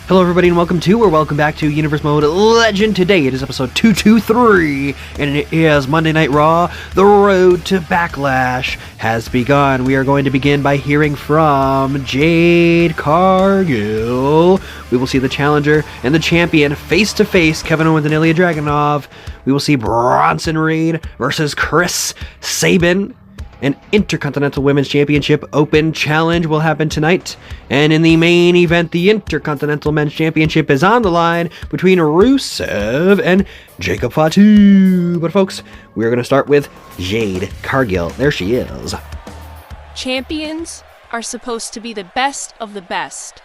Hello everybody and welcome back to Universe Mode Legend. Today it is episode 223 and it is Monday Night Raw. The Road to Backlash has begun. We are going to begin by hearing from Jade Cargill. We will see the challenger and the champion face to face, Kevin Owens and Ilja Kev. We will see Bronson Reed versus Chris Sabin. An Intercontinental Women's Championship Open Challenge will happen tonight. And in the main event, the Intercontinental Men's Championship is on the line between Rusev and Fatu. But folks, we're going to start with Jade Cargill. There she is. Champions are supposed to be the best of the best.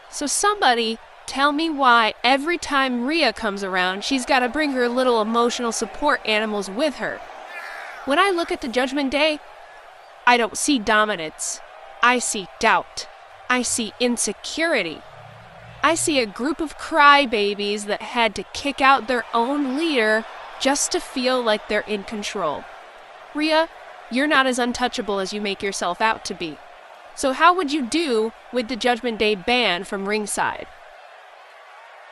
So somebody tell me why every time Rhea comes around, she's got to bring her little emotional support animals with her. When I look at the Judgment Day, I don't see dominance. I see doubt. I see insecurity. I see a group of crybabies that had to kick out their own leader just to feel like they're in control. Rhea, you're not as untouchable as you make yourself out to be. So how would you do with the Judgment Day ban from ringside?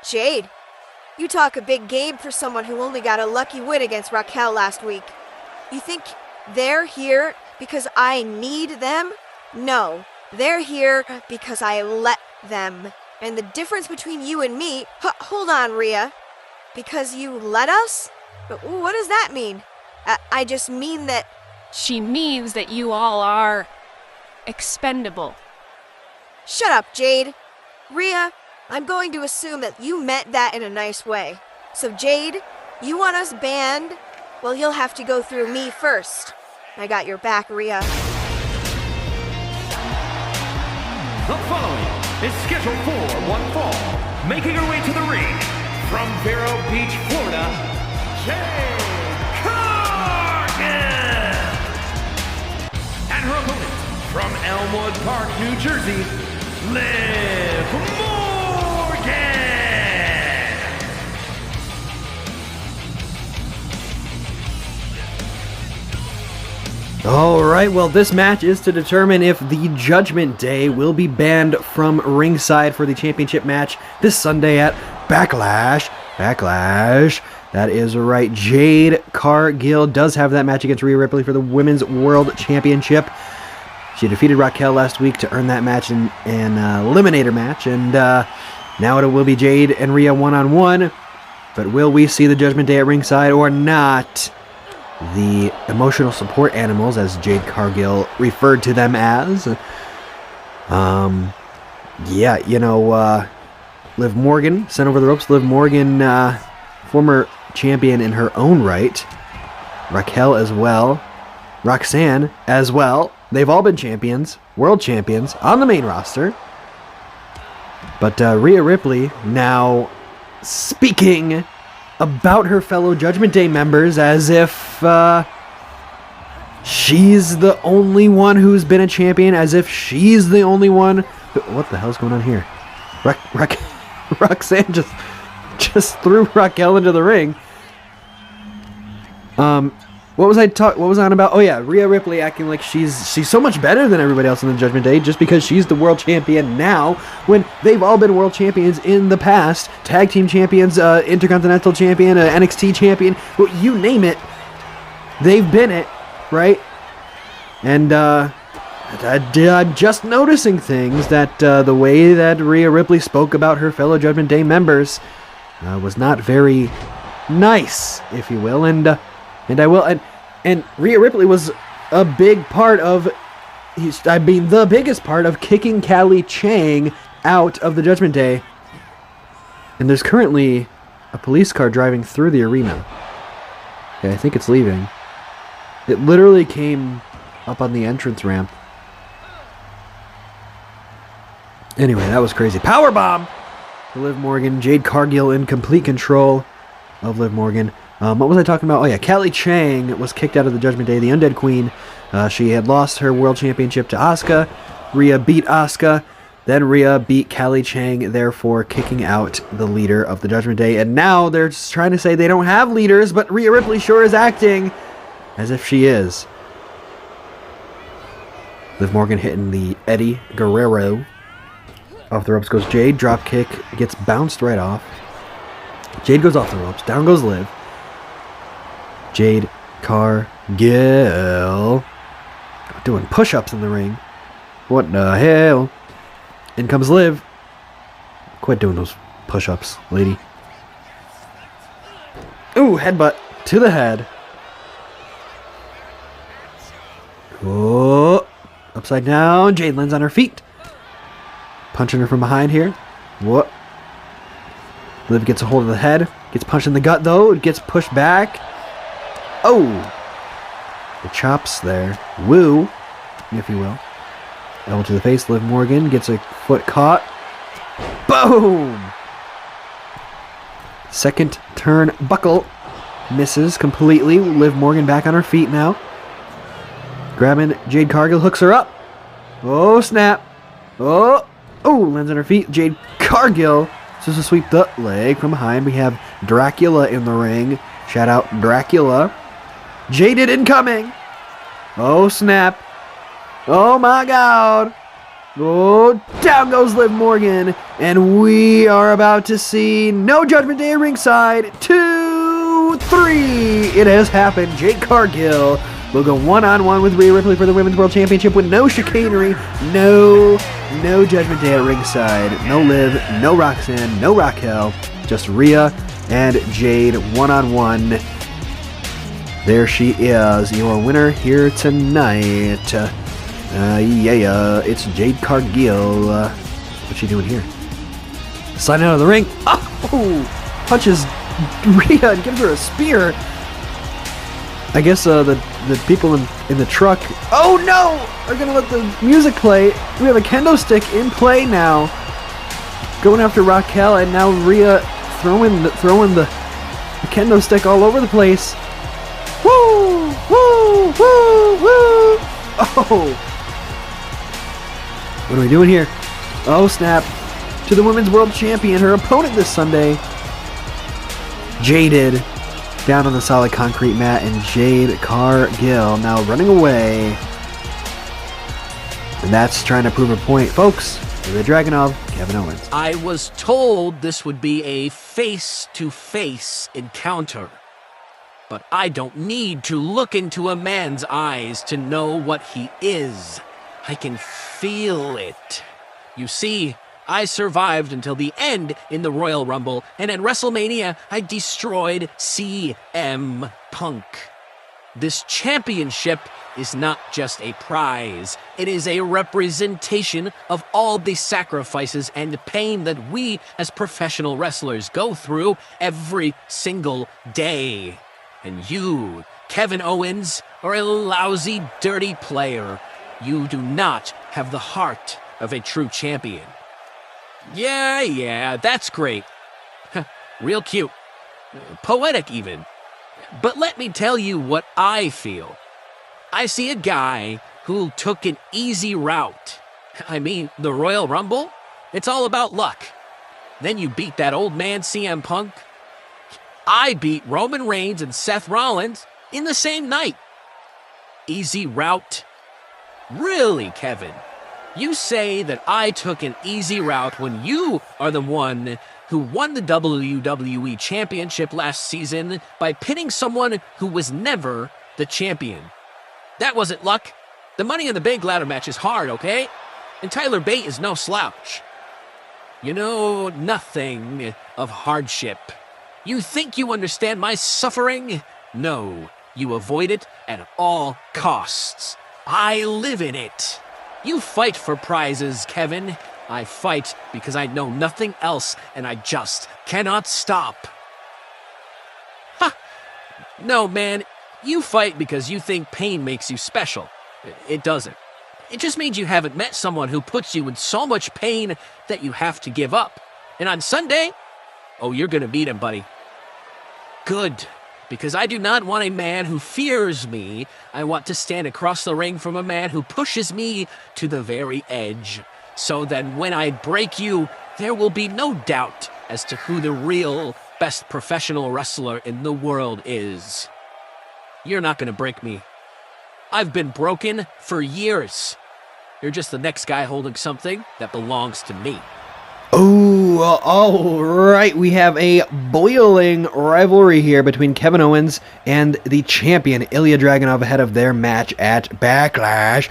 Jade, you talk a big game for someone who only got a lucky win against Raquel last week. You think they're here because I need them? No, they're here because I let them. And the difference between you and me... hold on, Rhea. Because you let us? But what does that mean? I just mean that... She means that you all are expendable. Shut up, Jade. Rhea, I'm going to assume that you meant that in a nice way. So, Jade, you want us banned? Well, you'll have to go through me first. I got your back, Rhea. The following is scheduled for one fall. Making her way to the ring from Vero Beach, Florida, Jade Cargill. And her opponent from Elmwood Park, New Jersey, Liv Morgan. Alright, well this match is to determine if the Judgment Day will be banned from ringside for the championship match this Sunday at Backlash. That is right, Jade Cargill does have that match against Rhea Ripley for the Women's World Championship. She defeated Raquel last week to earn that match in an eliminator match, and now it will be Jade and Rhea one-on-one. But will we see the Judgment Day at ringside or not? The emotional support animals, as Jade Cargill referred to them as. Liv Morgan sent over the ropes. Liv Morgan, former champion in her own right. Raquel as well. Roxanne as well. They've all been champions, world champions, on the main roster. But Rhea Ripley now speaking about her fellow Judgment Day members as if she's the only one who's been a champion, as if she's the only one. What the hell's going on here? Roxanne just threw Raquel into the ring. What was I on about? Oh yeah, Rhea Ripley acting like she's so much better than everybody else in the Judgment Day just because she's the world champion now, when they've all been world champions in the past. Tag team champions, Intercontinental champion, NXT champion, well, you name it, they've been it, right? And I'm just noticing things that the way that Rhea Ripley spoke about her fellow Judgment Day members was not very nice, if you will, and Rhea Ripley was a big part of, the biggest part of kicking Callie Chang out of the Judgment Day. And there's currently a police car driving through the arena. Okay, I think it's leaving. It literally came up on the entrance ramp. Anyway, that was crazy. Powerbomb to Liv Morgan. Jade Cargill in complete control of Liv Morgan. What was I talking about? Oh yeah, Callie Chang was kicked out of the Judgment Day, the Undead Queen. She had lost her World Championship to Asuka. Rhea beat Asuka. Then Rhea beat Callie Chang, therefore kicking out the leader of the Judgment Day. And now they're just trying to say they don't have leaders, but Rhea Ripley sure is acting as if she is. Liv Morgan hitting the Eddie Guerrero Off the ropes goes Jade. Drop kick gets bounced right off. Jade goes off the ropes. Down goes Liv. Jade Cargill doing push-ups in the ring. What the hell? In comes Liv. Quit doing those push-ups, lady. Ooh, headbutt to the head. Oh, upside down. Jade lands on her feet. Punching her from behind here. What? Liv gets a hold of the head. Gets punched in the gut, though. It gets pushed back. Oh. The chops there. Woo, if you will. Elbow to the face. Liv Morgan gets a foot caught. Boom. Second turn buckle. Misses completely. Liv Morgan back on her feet now. Grabbing Jade Cargill. Hooks her up. Oh, snap. Oh. Oh, lands on her feet. Jade Cargill. Just to sweep the leg from behind. We have Dracula in the ring. Shout out Dracula. Jaded incoming. Oh, snap. Oh, my God. Oh, down goes Liv Morgan. And we are about to see no Judgment Day ringside. 2, 3. It has happened. Jade Cargill will go one-on-one with Rhea Ripley for the Women's World Championship with no chicanery, no Judgment Day at ringside, no Liv, no Roxanne, no Raquel, just Rhea and Jade one-on-one. There she is, your winner here tonight. It's Jade Cargill. What's she doing here? Sliding out of the ring. Oh! Punches Rhea and gives her a spear. I guess the people in the truck, oh no, are going to let the music play. We have a kendo stick in play now. Going after Raquel, and now Rhea throwing the kendo stick all over the place. Woo! Woo! Woo! Woo! Oh! What are we doing here? Oh, snap. To the Women's World Champion, her opponent this Sunday. Jaded. Down on the solid concrete mat, and Jade Cargill now running away. And that's trying to prove her point. Folks, the Dragunov, Kevin Owens. I was told this would be a face-to-face encounter. But I don't need to look into a man's eyes to know what he is. I can feel it. You see, I survived until the end in the Royal Rumble, and at WrestleMania, I destroyed CM Punk. This championship is not just a prize. It is a representation of all the sacrifices and pain that we as professional wrestlers go through every single day. And you, Kevin Owens, are a lousy, dirty player. You do not have the heart of a true champion. Yeah, that's great. Real cute. Poetic, even. But let me tell you what I feel. I see a guy who took an easy route. I mean, the Royal Rumble? It's all about luck. Then you beat that old man CM Punk. I beat Roman Reigns and Seth Rollins in the same night. Easy route? Really, Kevin? You say that I took an easy route when you are the one who won the WWE Championship last season by pinning someone who was never the champion. That wasn't luck. The Money in the Bank ladder match is hard, okay? And Tyler Bate is no slouch. You know nothing of hardship. You think you understand my suffering? No, you avoid it at all costs. I live in it. You fight for prizes, Kevin. I fight because I know nothing else, and I just cannot stop. Ha! No, man, you fight because you think pain makes you special. It doesn't. It just means you haven't met someone who puts you in so much pain that you have to give up. And on Sunday, oh, you're gonna beat him, buddy. Good. Because I do not want a man who fears me. I want to stand across the ring from a man who pushes me to the very edge. So that when I break you, there will be no doubt as to who the real best professional wrestler in the world is. You're not going to break me. I've been broken for years. You're just the next guy holding something that belongs to me. Oh, all right. We have a boiling rivalry here between Kevin Owens and the champion Ilja Dragunov ahead of their match at Backlash.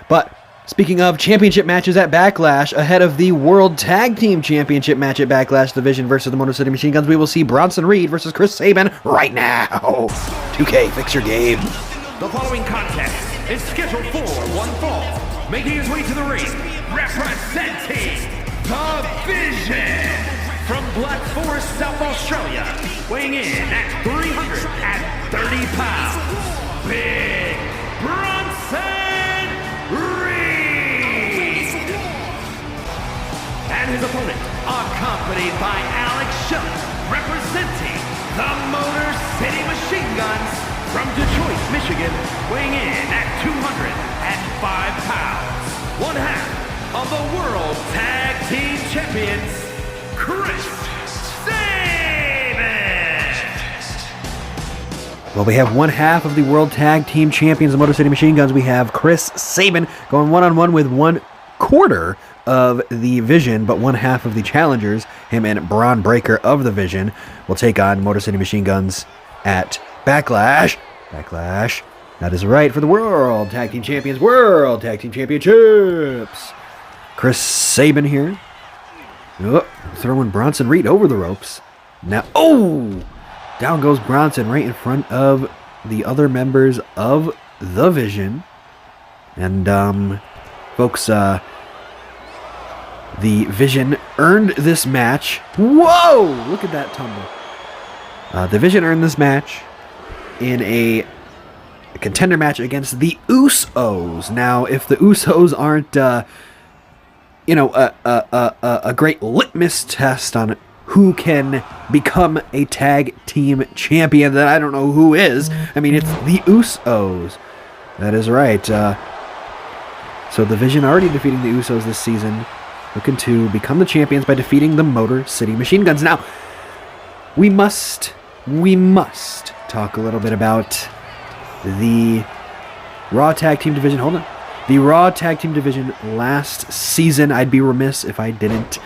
But speaking of championship matches at Backlash, ahead of the World Tag Team Championship match at Backlash Division versus the Motor City Machine Guns, we will see Bronson Reed versus Chris Sabin right now. 2K, fix your game. The following contest is scheduled for one fall. Making his way to the ring, representing The Vision from Black Forest, South Australia, weighing in at 330 pounds, Big Bronson Reed. And his opponent, accompanied by Alex Shelton, representing the Motor City Machine Guns from Detroit, Michigan, weighing in at 205 pounds, one half of the World Tag Team Champions, Chris Sabin. Well, we have one half of the World Tag Team Champions of Motor City Machine Guns. We have Chris Sabin going one-on-one with 1/4 of the Vision, but one half of the challengers, him and Braun Breaker of the Vision, will take on Motor City Machine Guns at Backlash. That is right, for the World Tag Team Champions, World Tag Team Championships. Chris Sabin here. Throwing Bronson Reed over the ropes. Now, down goes Bronson right in front of the other members of the Vision. And, folks, the Vision earned this match. Whoa! Look at that tumble. The Vision earned this match in a contender match against the Usos. Now, if the Usos aren't, a great litmus test on who can become a tag team champion, then I don't know who is. I mean, it's the Usos. That is right. So the Vision already defeating the Usos this season, looking to become the champions by defeating the Motor City Machine Guns. Now, we must talk a little bit about the Raw Tag Team Division. Hold on. The Raw Tag Team Division last season, I'd be remiss if I didn't.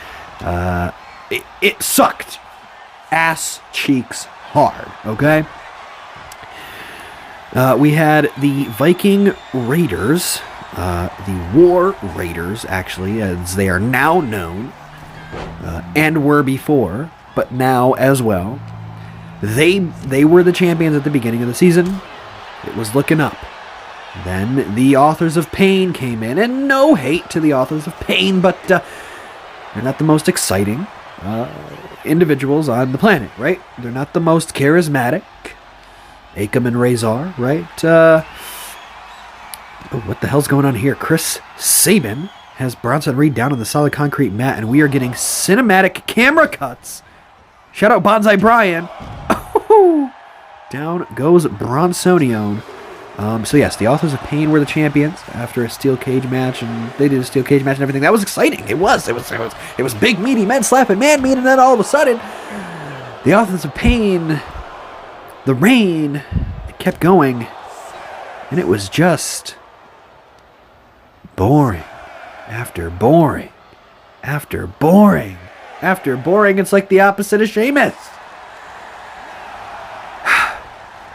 It sucked. Ass cheeks hard, okay? We had the Viking Raiders, the War Raiders, actually, as they are now known, and were before, but now as well. They were the champions at the beginning of the season. It was looking up. Then the Authors of Pain came in, and no hate to the Authors of Pain, but they're not the most exciting individuals on the planet, right? They're not the most charismatic. Akam and Razor, right? What the hell's going on here? Chris Sabin has Bronson Reed down on the solid concrete mat, and we are getting cinematic camera cuts. Shout out Bonsai Brian. Down goes Bronsonion. So yes, the Authors of Pain were the champions after a steel cage match, and they did a steel cage match and everything. That was exciting. It was big meaty men slapping man meat, and then all of a sudden, the Authors of Pain, the reign, it kept going, and it was just boring after boring after boring after boring. It's like the opposite of Sheamus.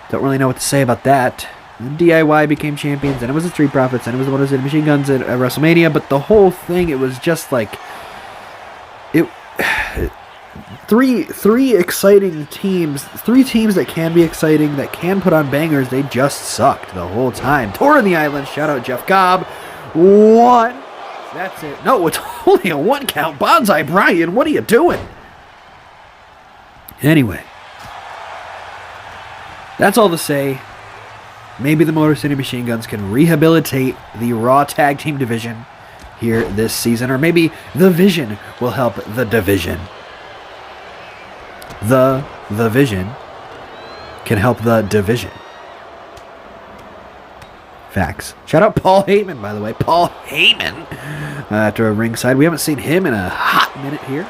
Don't really know what to say about that. Then DIY became champions, and it was the Street Profits, and it was the Motor City Machine Guns at WrestleMania, but the whole thing, it was just like, three exciting teams, three teams that can be exciting, that can put on bangers. They just sucked the whole time. Touring the Island, shout out Jeff Cobb. One. That's it. No, it's only a one count. Bonsai Brian, what are you doing? Anyway, that's all to say. Maybe the Motor City Machine Guns can rehabilitate the Raw Tag Team Division here this season, or maybe the Vision will help the division. The Vision can help the division. Facts. Shout out Paul Heyman, by the way. Paul Heyman at our ringside. We haven't seen him in a hot minute here.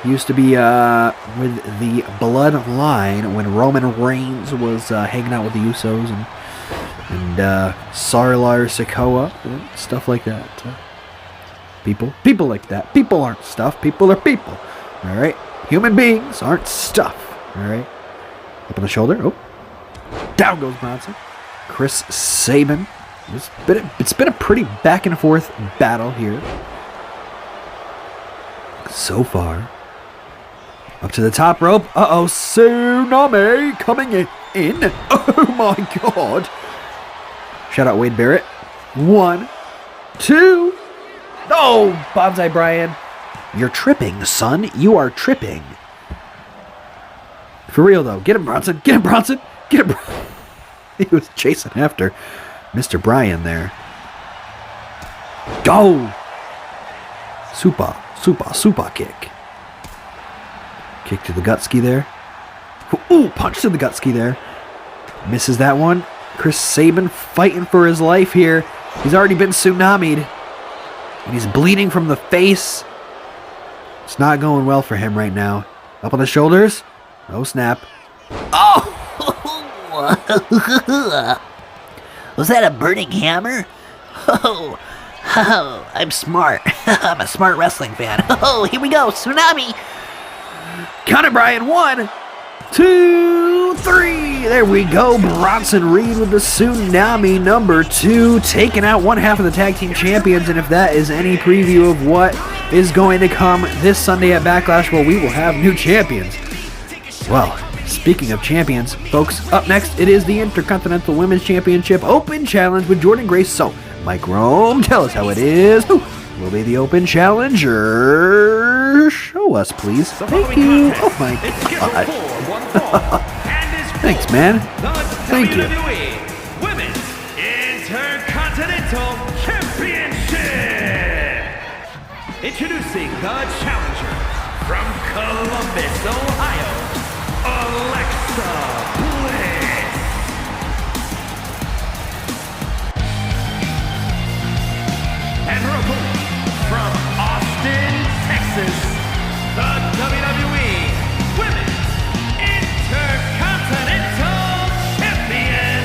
He used to be with the Bloodline when Roman Reigns was hanging out with the Usos and Sarlar Sikoa and stuff like that. people. People like that. People aren't stuff. People are people. All right? Human beings aren't stuff. All right? Up on the shoulder. Oh. Down goes Bronson. Chris Sabin. It's been a pretty back and forth battle here so far. Up to the top rope. Uh-oh, tsunami coming in. Oh my God. Shout out Wade Barrett. 1, 2. Oh, Bonsai Brian. You're tripping, son. You are tripping. For real, though. Get him, Bronson. Get him, Bronson. Get him. He was chasing after Mr. Bryan there. Go! Super kick. Kick to the Gutski there. Ooh, punch to the Gutski there. Misses that one. Chris Sabin fighting for his life here. He's already been tsunami'd. And he's bleeding from the face. It's not going well for him right now. Up on the shoulders. Oh, snap. Oh! Was that a burning hammer? Oh, I'm smart. I'm a smart wrestling fan. Oh, here we go. Tsunami. Count it, Brian. 1, 2, 3. There we go. Bronson Reed with the tsunami number 2, taking out one half of the tag team champions. And if that is any preview of what is going to come this Sunday at Backlash, well, we will have new champions. Well, speaking of champions, folks, up next, it is the Intercontinental Women's Championship Open Challenge with Jordynne Grace. So, Mike Rome, tell us how it is. Who will be the Open Challenger? Show us, please. Thank you. Oh, my God. Thanks, man. Thank you. WWE Women's Intercontinental Championship. Introducing the challenger from Columbus, Ohio, Alexa Bliss. And her opponent from Austin, Texas, the WWE Women's Intercontinental Champion,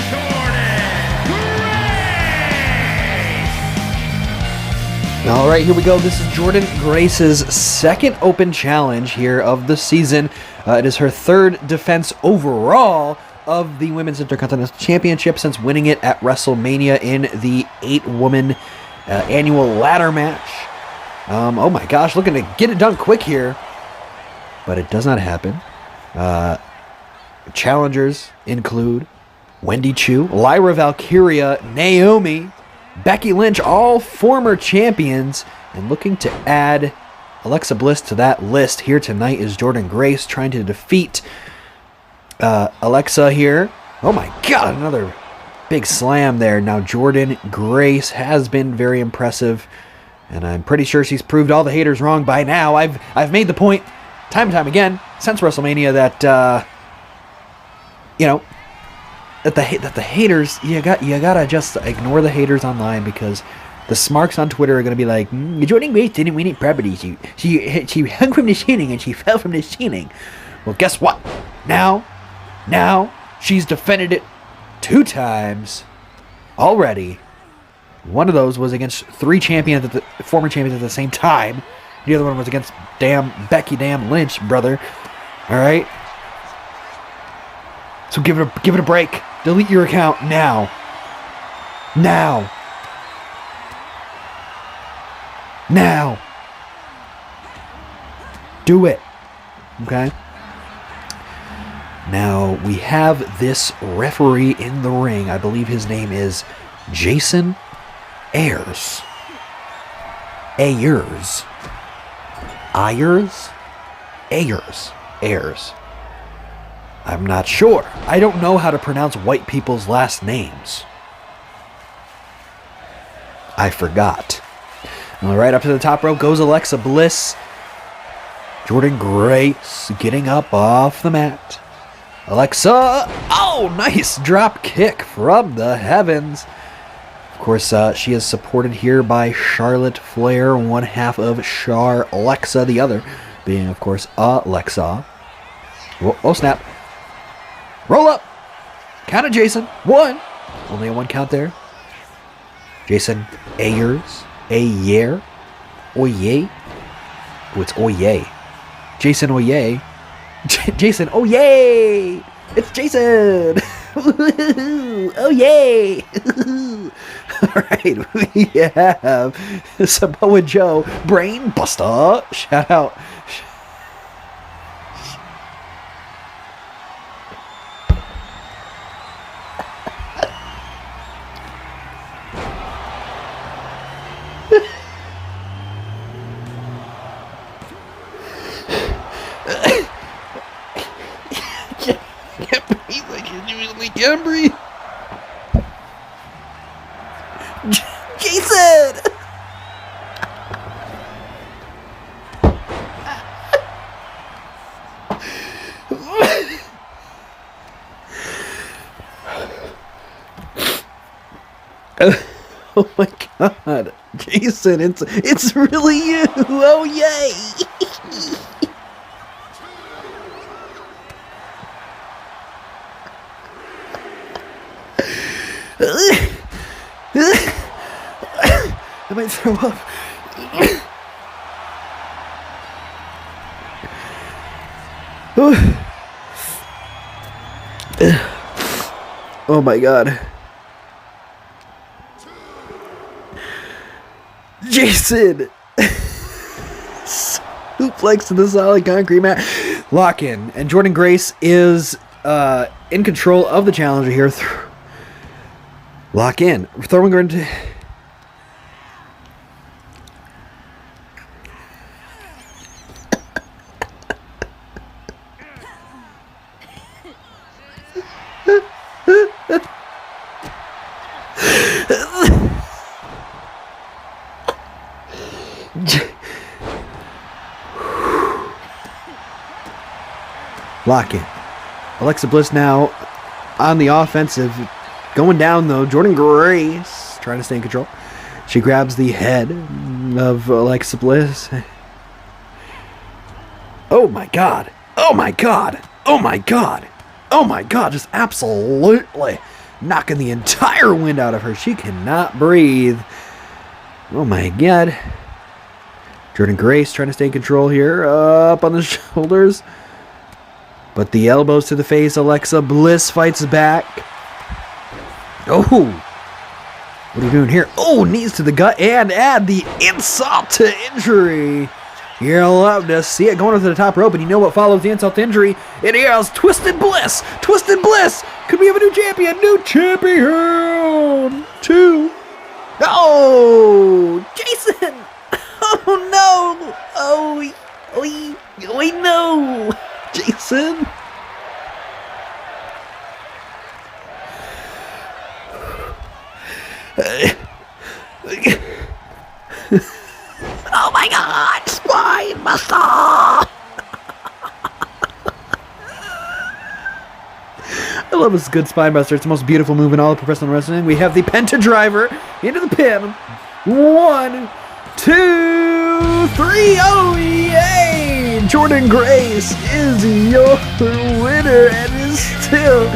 Jordynne Grace. All right, here we go. This is Jordynne Grace's second Open Challenge here of the season. It is her third defense overall of the Women's Intercontinental Championship since winning it at WrestleMania in the 8-woman annual ladder match. Oh my gosh, looking to get it done quick here. But it does not happen. Challengers include Wendy Chu, Lyra Valkyria, Naomi, Becky Lynch, all former champions. And looking to add Alexa Bliss to that list here tonight is Jordynne Grace trying to defeat Alexa here. Oh my God, another big slam there. Now Jordynne Grace has been very impressive, and I'm pretty sure she's proved all the haters wrong by now. I've made the point time and time again since WrestleMania that that the haters, you gotta just ignore the haters online, because the smarks on Twitter are gonna be like, Jordynne Grace didn't win it properly. She hung from the ceiling and she fell from the ceiling. Well, guess what? Now she's defended it 2 times already. One of those was against 3 former champions at the same time. The other one was against Becky Lynch, brother. All right. So give it a break. Delete your account now. Now. Do it. Okay? Now, we have this referee in the ring. I believe his name is Jason Ayers. Ayers. I'm not sure. I don't know how to pronounce white people's last names. I forgot. All right, up to the top rope goes Alexa Bliss. Jordynne Grace getting up off the mat. Alexa, oh, nice drop kick from the heavens. Of course, she is supported here by Charlotte Flair, one half of Alexa, the other being, of course, Alexa. Oh, snap. Roll up. Count it, Jason. 1. Only a 1 count there. Jason Ayers. Oye. Oh, it's Oye. Jason Oye. Jason Oye. It's Jason. Oh yay! All right, we have Samoa Joe, Brain Buster. Shout out. Can't breathe. Jason! Oh my god. Jason, it's really you. Oh yay. I might throw up. Oh my god. Jason! Suplex to the solid concrete mat. Lock in. And Jordynne Grace is in control of the challenger here. Lock in. Throwing her into... Lock in. Alexa Bliss now on the offensive. Going down though. Jordynne Grace trying to stay in control. She grabs the head of Alexa Bliss. Oh my god. Oh my god. Oh my god. Oh my god. Just absolutely knocking the entire wind out of her. She cannot breathe. Oh my god. Jordynne Grace trying to stay in control here. Up on the shoulders. But the elbows to the face. Alexa Bliss fights back. Oh. What are you doing here? Oh, knees to the gut and add the insult to injury. You'll love to see it going to the top rope. And you know what follows the insult to injury? It is Twisted Bliss. Twisted Bliss. Could we have a new champion? New champion. 2. Oh, Jason. Oh, no. Oh, no. Jason. Oh my god, Spine Buster! I love this good spine buster. It's the most beautiful move in all of professional wrestling. We have the Penta Driver into the pin. 1, 2, 3. Oh, yay! Jordynne Grace is your winner and is still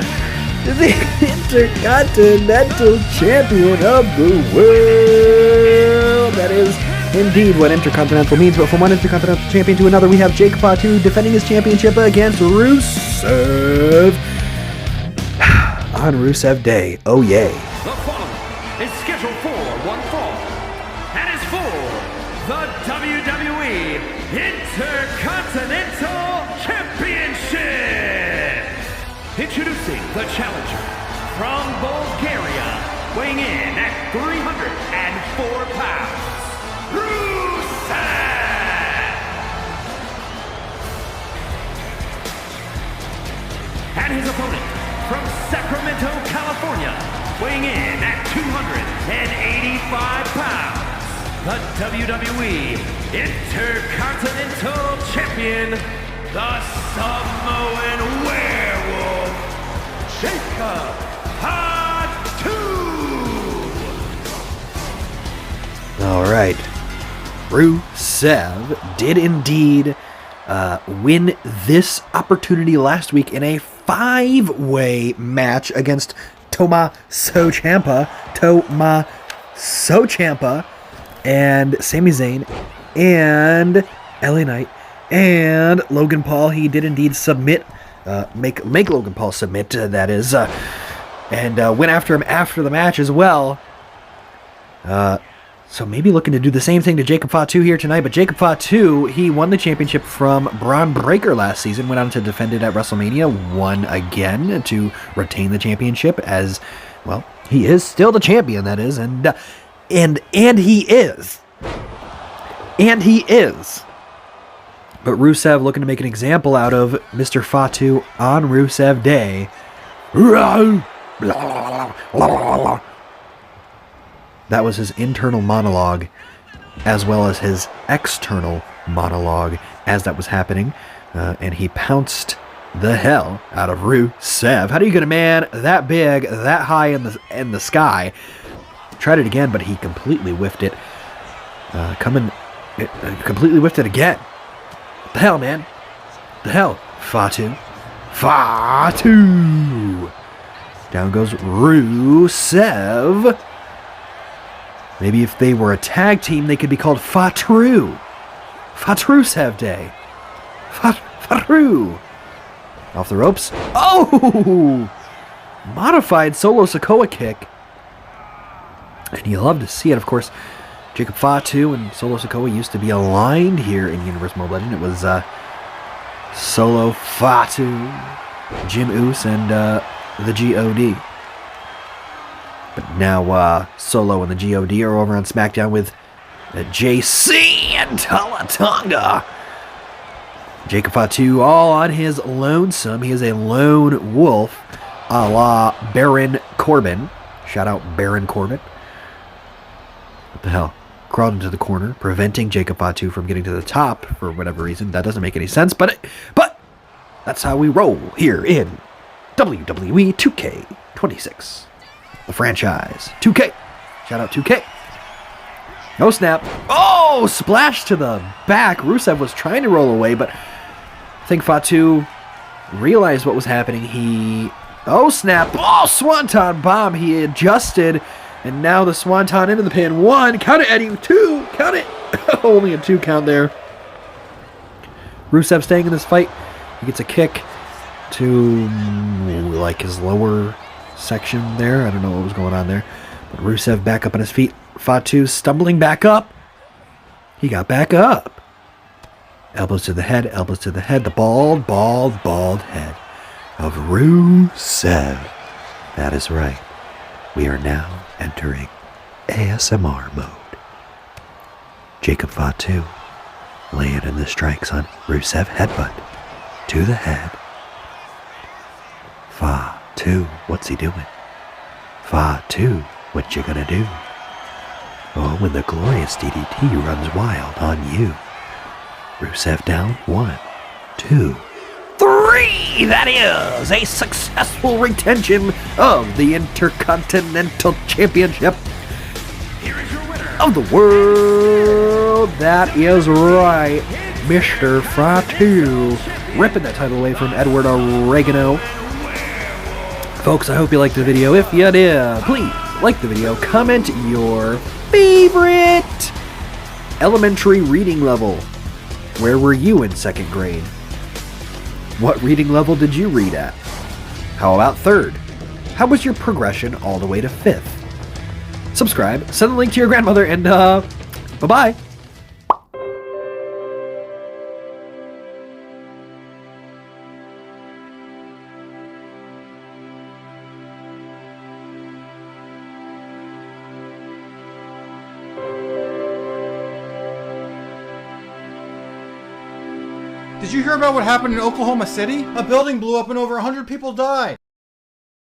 the Intercontinental Champion of the world. That is indeed what Intercontinental means. But from one Intercontinental Champion to another, we have Jake Fatu defending his championship against Rusev on Rusev Day. Oh, yay. The following is scheduled for one fall and is for the WWE Intercontinental Championship. Introducing the challenger from Bulgaria, weighing in at 304 pounds, Rusev. And his opponent from Sacramento, California, weighing in at 285 pounds, the WWE Intercontinental Champion, the Samoan Werewolf, Jacob Fatu. All right. Rusev did indeed win this opportunity last week in a 5-way match against Tommaso Ciampa and Sami Zayn and LA Knight and Logan Paul. He did indeed submit, make Logan Paul submit, that is, and went after him after the match as well. So maybe looking to do the same thing to Jacob Fatu here tonight. But Jacob Fatu, he won the championship from Braun Breaker last season, went on to defend it at WrestleMania, won again to retain the championship as, well, he is still the champion, that is, and he is. And he is. But Rusev looking to make an example out of Mr. Fatu on Rusev Day. That was his internal monologue, as well as his external monologue as that was happening. And he pounced the hell out of Rusev. How do you get a man that big, that high in the sky? Tried it again, but he completely whiffed it. Completely whiffed it again. What the hell, man? The hell? Fatu. Down goes Rusev. Maybe if they were a tag team, they could be called Fatu. Fatrusev Day. Fatu. Off the ropes. Oh! Modified Solo Sikoa kick. And you love to see it, of course. Jacob Fatu and Solo Sikoa used to be aligned here in Universal Mobile Legend. It was Solo Fatu, Jim Uso, and the G.O.D. But now Solo and the G.O.D. are over on SmackDown with JC and Talatonga. Jacob Fatu all on his lonesome. He is a lone wolf a la Baron Corbin. Shout out Baron Corbin. What the hell? Crawled into the corner, preventing Jacob Fatu from getting to the top for whatever reason. That doesn't make any sense, but that's how we roll here in WWE 2K26. The franchise. 2K. Shout out 2K. No snap. Oh, splash to the back. Rusev was trying to roll away, but I think Fatu realized what was happening. Oh, snap. Oh, Swanton bomb. He adjusted, and now the Swanton into the pin. 1. Count it, Eddie. 2. Count it. Only a 2 count there. Rusev staying in this fight. He gets a kick to, like, his lower section there. I don't know what was going on there. But Rusev back up on his feet. Fatu stumbling back up. He got back up. Elbows to the head. The bald head of Rusev. That is right. We are now entering ASMR mode. Jacob Fatu laying in the strikes on Rusev. Headbutt to the head. Fatu, what's he doing? Fatu, what you gonna do? Oh, when the glorious DDT runs wild on you. Rusev down. 1, 2, 3! That is a successful retention of the Intercontinental Championship of the world. That is right. Mr. Fatu ripping that title away from Edward Oregano. Folks, I hope you liked the video. If you did, please like the video, comment your favorite elementary reading level. Where were you in 2nd grade? What reading level did you read at? How about 3rd? How was your progression all the way to 5th? Subscribe, send the link to your grandmother, and bye-bye. Did you hear about what happened in Oklahoma City? A building blew up and over 100 people died.